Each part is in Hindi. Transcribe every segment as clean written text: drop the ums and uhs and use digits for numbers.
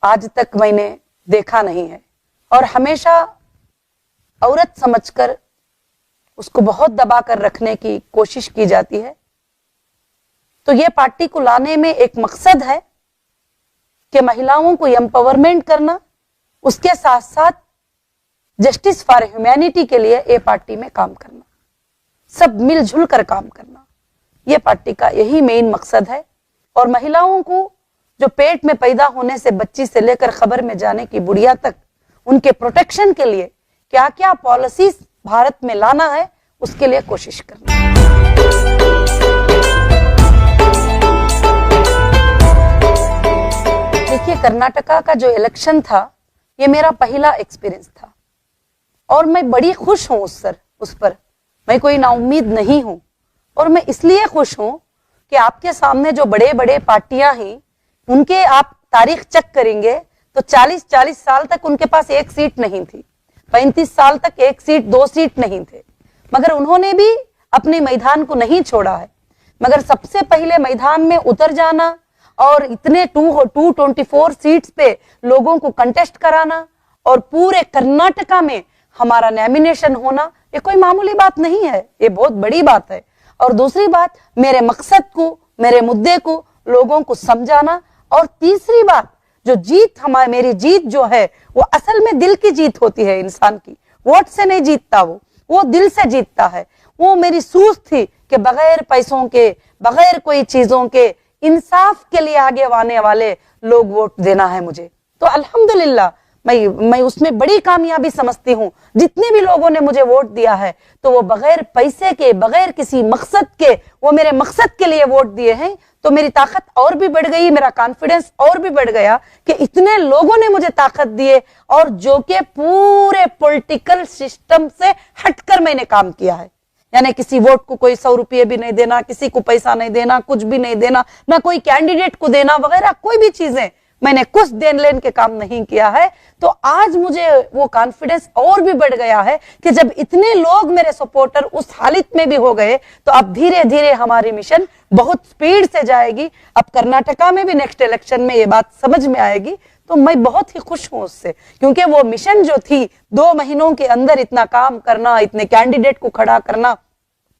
आज तक मैंने देखा नहीं है, और हमेशा औरत समझकर उसको बहुत दबा कर रखने की कोशिश की जाती है। तो ये पार्टी को लाने में एक मकसद है कि महिलाओं को एम्पावरमेंट करना, उसके साथ साथ जस्टिस फॉर ह्यूमैनिटी के लिए ये पार्टी में काम करना, सब मिलजुल कर काम करना, ये पार्टी का यही मेन मकसद है। और महिलाओं को जो पेट में पैदा होने से बच्ची से लेकर खबर में जाने की बुढ़िया तक, उनके प्रोटेक्शन के लिए क्या क्या पॉलिसीज भारत में लाना है, उसके लिए कोशिश करना। देखिए, कर्नाटका का जो इलेक्शन था ये मेरा पहला एक्सपीरियंस था और मैं बड़ी खुश हूं उस पर। मैं कोई नाउम्मीद नहीं हूं, और मैं इसलिए खुश हूं कि आपके सामने जो बड़े बड़े पार्टियां हैं उनके आप तारीख चेक करेंगे तो 40-40 साल तक उनके पास एक सीट नहीं थी, 35 साल तक एक सीट 2 सीट नहीं थे, मगर उन्होंने भी अपने मैदान को नहीं छोड़ा है। मगर सबसे पहले मैदान में उतर जाना और इतने 224 सीट्स पे लोगों को कंटेस्ट कराना और पूरे कर्नाटका में हमारा नॉमिनेशन होना, ये कोई मामूली बात नहीं है, ये बहुत बड़ी बात है। और दूसरी बात, मेरे मकसद को, मेरे मुद्दे को लोगों को समझाना। और तीसरी बात, जो जीत मेरी जीत जो है वो असल में दिल की जीत होती है इंसान की, वोट से नहीं जीतता, वो दिल से जीतता है। वो मेरी सूझ थी कि बगैर पैसों के, बगैर कोई चीजों के, इंसाफ के लिए आगे आने वाले लोग वोट देना है मुझे। तो अल्हम्दुलिल्लाह मैं उसमें बड़ी कामयाबी समझती हूँ। जितने भी लोगों ने मुझे वोट दिया है तो वो बगैर पैसे के, बगैर किसी मकसद के, वो मेरे मकसद के लिए वोट दिए हैं। तो मेरी ताकत और भी बढ़ गई, मेरा कॉन्फिडेंस और भी बढ़ गया कि इतने लोगों ने मुझे ताकत दिए, और जो कि पूरे पॉलिटिकल सिस्टम से हटकर मैंने काम किया है। यानी किसी वोट को कोई 100 रुपये भी नहीं देना, किसी को पैसा नहीं देना, कुछ भी नहीं देना, ना कोई कैंडिडेट को देना वगैरह, कोई भी चीजें मैंने कुछ देन लेन के काम नहीं किया है। तो आज मुझे वो कॉन्फिडेंस और भी बढ़ गया है कि जब इतने लोग मेरे सपोर्टर उस हालत में भी हो गए तो अब धीरे धीरे हमारी मिशन बहुत स्पीड से जाएगी। अब कर्नाटका में भी नेक्स्ट इलेक्शन में ये बात समझ में आएगी। तो मैं बहुत ही खुश हूं उससे, क्योंकि वो मिशन जो थी 2 महीनों के अंदर इतना काम करना, इतने कैंडिडेट को खड़ा करना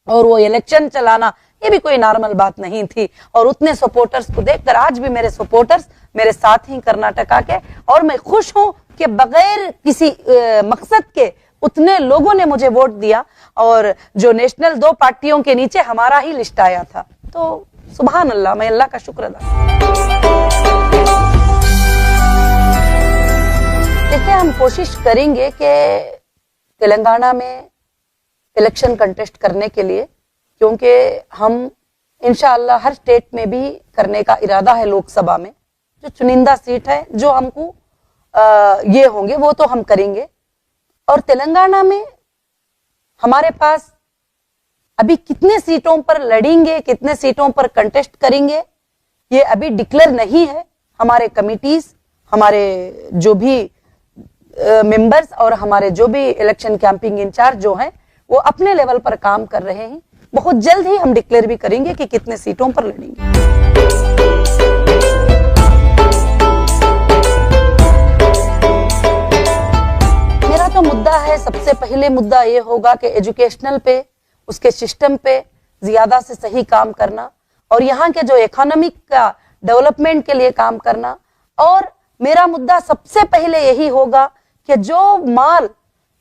और वो इलेक्शन चलाना, ये भी कोई नॉर्मल बात नहीं थी। और उतने सपोर्टर्स को देखकर आज भी मेरे सपोर्टर्स मेरे साथ ही कर्नाटका के, और मैं खुश हूं कि बगैर किसी मकसद के उतने लोगों ने मुझे वोट दिया। और जो नेशनल 2 पार्टियों के नीचे हमारा ही लिस्ट आया था, तो सुभान अल्लाह, मैं अल्लाह का शुक्र अदा। देखिए, हम कोशिश करेंगे कि तेलंगाना में इलेक्शन कंटेस्ट करने के लिए, क्योंकि हम इंशाअल्लाह हर स्टेट में भी करने का इरादा है। लोकसभा में जो चुनिंदा सीट है, जो हमको ये होंगे वो तो हम करेंगे। और तेलंगाना में हमारे पास अभी कितने सीटों पर लड़ेंगे, कितने सीटों पर कंटेस्ट करेंगे, ये अभी डिक्लेयर नहीं है। हमारे कमिटीज, हमारे जो भी मेंबर्स और हमारे जो भी इलेक्शन कैंपिंग इंचार्ज जो हैं, वो अपने लेवल पर काम कर रहे हैं। बहुत जल्द ही हम डिक्लेयर भी करेंगे कि कितने सीटों पर लड़ेंगे। मेरा तो मुद्दा है, सबसे पहले मुद्दा ये होगा कि एजुकेशनल पे, उसके सिस्टम पे ज्यादा से सही काम करना, और यहाँ के जो इकोनॉमिक का डेवलपमेंट के लिए काम करना। और मेरा मुद्दा सबसे पहले यही होगा कि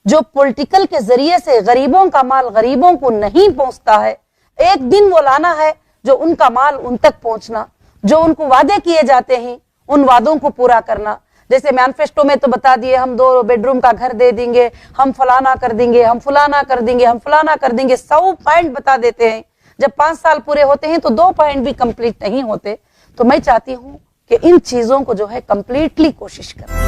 जो पॉलिटिकल के जरिए से गरीबों का माल गरीबों को नहीं पहुंचता है, एक दिन वो लाना है जो उनका माल उन तक पहुंचना, जो उनको वादे किए जाते हैं उन वादों को पूरा करना। जैसे मैनिफेस्टो में तो बता दिए हम 2 बेडरूम का घर दे देंगे, हम फलाना कर देंगे, हम फलाना कर देंगे, हम फलाना कर देंगे, 100 पॉइंट बता देते हैं। जब 5 साल पूरे होते हैं तो 2 पॉइंट भी कंप्लीट नहीं होते। तो मैं चाहती हूं कि इन चीजों को जो है कंप्लीटली कोशिश करें।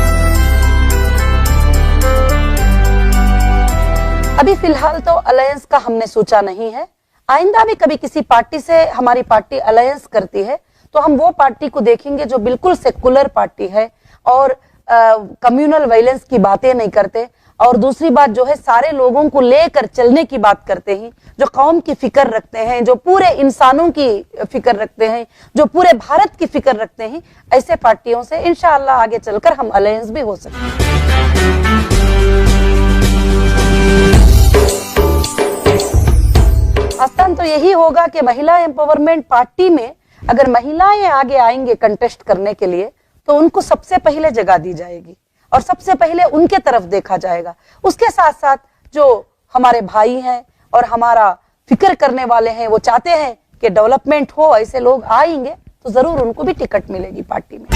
अभी फिलहाल तो अलायंस का हमने सोचा नहीं है। आइंदा भी कभी किसी पार्टी से हमारी पार्टी अलायंस करती है तो हम वो पार्टी को देखेंगे जो बिल्कुल सेकुलर पार्टी है और कम्युनल वायलेंस की बातें नहीं करते। और दूसरी बात जो है सारे लोगों को लेकर चलने की बात करते हैं, जो कौम की फिक्र रखते हैं, जो पूरे इंसानों की फिक्र रखते हैं, जो पूरे भारत की फिक्र रखते हैं, ऐसे पार्टियों से इंशाअल्लाह आगे चलकर हम अलायंस भी हो सकते हैं। आसान तो यही होगा कि महिला एम्पावरमेंट पार्टी में अगर महिलाएं आगे आएंगे कंटेस्ट करने के लिए तो उनको सबसे पहले जगह दी जाएगी और सबसे पहले उनके तरफ देखा जाएगा। उसके साथ साथ जो हमारे भाई हैं और हमारा फिक्र करने वाले हैं, वो चाहते हैं कि डेवलपमेंट हो, ऐसे लोग आएंगे तो जरूर उनको भी टिकट मिलेगी पार्टी में।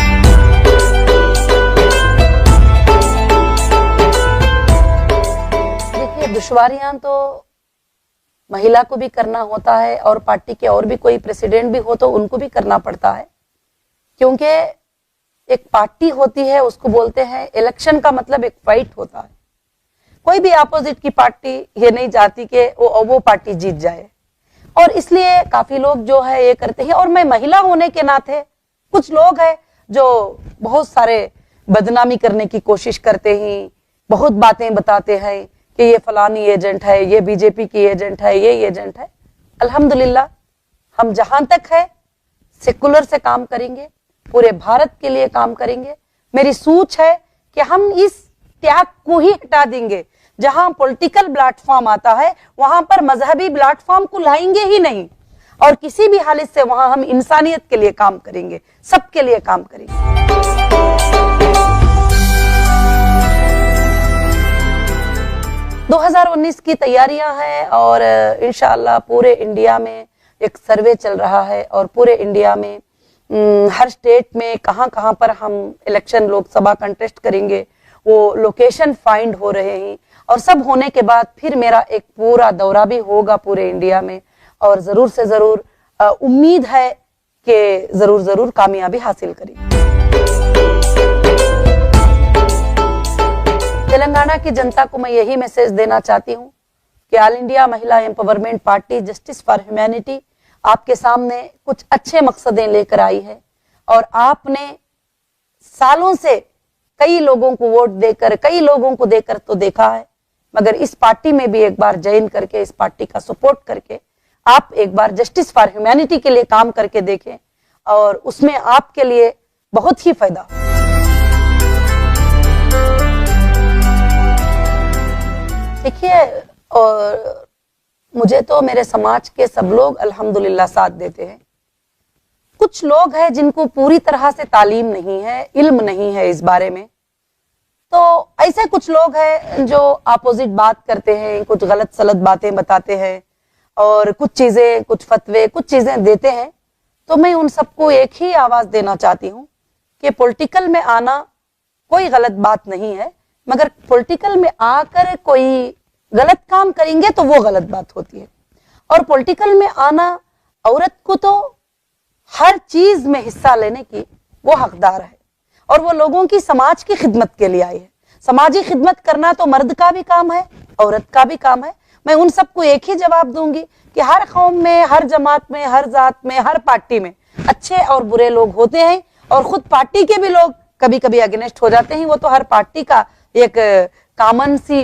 देखिए, दुश्वारियां तो महिला को भी करना होता है और पार्टी के और भी कोई प्रेसिडेंट भी हो तो उनको भी करना पड़ता है, क्योंकि एक पार्टी होती है, उसको बोलते हैं इलेक्शन का मतलब एक फाइट होता है। कोई भी अपोजिट की पार्टी ये नहीं चाहती कि वो पार्टी जीत जाए, और इसलिए काफी लोग जो है ये करते हैं। और मैं महिला होने के नाते कुछ लोग हैं जो बहुत सारे बदनामी करने की कोशिश करते हैं, बहुत बातें बताते हैं कि ये फलानी एजेंट है, ये बीजेपी की एजेंट है, ये एजेंट है। अल्हम्दुलिल्लाह हम जहां तक है सेकुलर से काम करेंगे, पूरे भारत के लिए काम करेंगे। मेरी सोच है कि हम इस त्याग को ही हटा देंगे। जहां पॉलिटिकल प्लेटफॉर्म आता है वहां पर मजहबी प्लेटफॉर्म को लाएंगे ही नहीं, और किसी भी हालत से वहां हम इंसानियत के लिए काम करेंगे, सबके लिए काम करेंगे। 2019 की तैयारियां हैं और इंशाअल्लाह पूरे इंडिया में एक सर्वे चल रहा है और पूरे इंडिया में हर स्टेट में कहां कहां पर हम इलेक्शन लोकसभा कंटेस्ट करेंगे वो लोकेशन फाइंड हो रहे हैं, और सब होने के बाद फिर मेरा एक पूरा दौरा भी होगा पूरे इंडिया में, और जरूर से जरूर उम्मीद है कि जरूर कामयाबी हासिल करेंगे। तेलंगाना की जनता को मैं यही मैसेज देना चाहती हूँ कि ऑल इंडिया महिला empowerment party justice for humanity आपके सामने कुछ अच्छे मकसदें लेकर आई है, और आपने सालों से कई लोगों को वोट देकर, कई लोगों को देकर तो देखा है, मगर इस पार्टी में भी एक बार ज्वाइन करके, इस पार्टी का सपोर्ट करके आप एक बार जस्टिस फॉर ह्यूमैनिटी के लिए काम करके देखें, और उसमें आपके लिए बहुत ही फायदा। देखिए, और मुझे तो मेरे समाज के सब लोग अल्हम्दुलिल्लाह साथ देते हैं। कुछ लोग हैं जिनको पूरी तरह से तालीम नहीं है, इल्म नहीं है इस बारे में, तो ऐसे कुछ लोग हैं जो अपोजिट बात करते हैं, कुछ गलत सलत बातें बताते हैं और कुछ चीजें, कुछ फतवे, कुछ चीजें देते हैं। तो मैं उन सबको एक ही आवाज देना चाहती हूँ कि पॉलिटिकल में आना कोई गलत बात नहीं है, मगर पॉलिटिकल में आकर कोई गलत काम करेंगे तो वो गलत बात होती है। और पॉलिटिकल में आना औरत को तो हर चीज में हिस्सा लेने की वो हकदार है, और वो लोगों की समाज की खिदमत के लिए आई है। समाजी खिदमत करना तो मर्द का भी काम है, औरत का भी काम है। मैं उन सबको एक ही जवाब दूंगी कि हर कौम में, हर जमात में, हर जात में, हर पार्टी में अच्छे और बुरे लोग होते हैं, और खुद पार्टी के भी लोग कभी कभी अगेंस्ट हो जाते हैं। वो तो हर पार्टी का एक कॉमन सी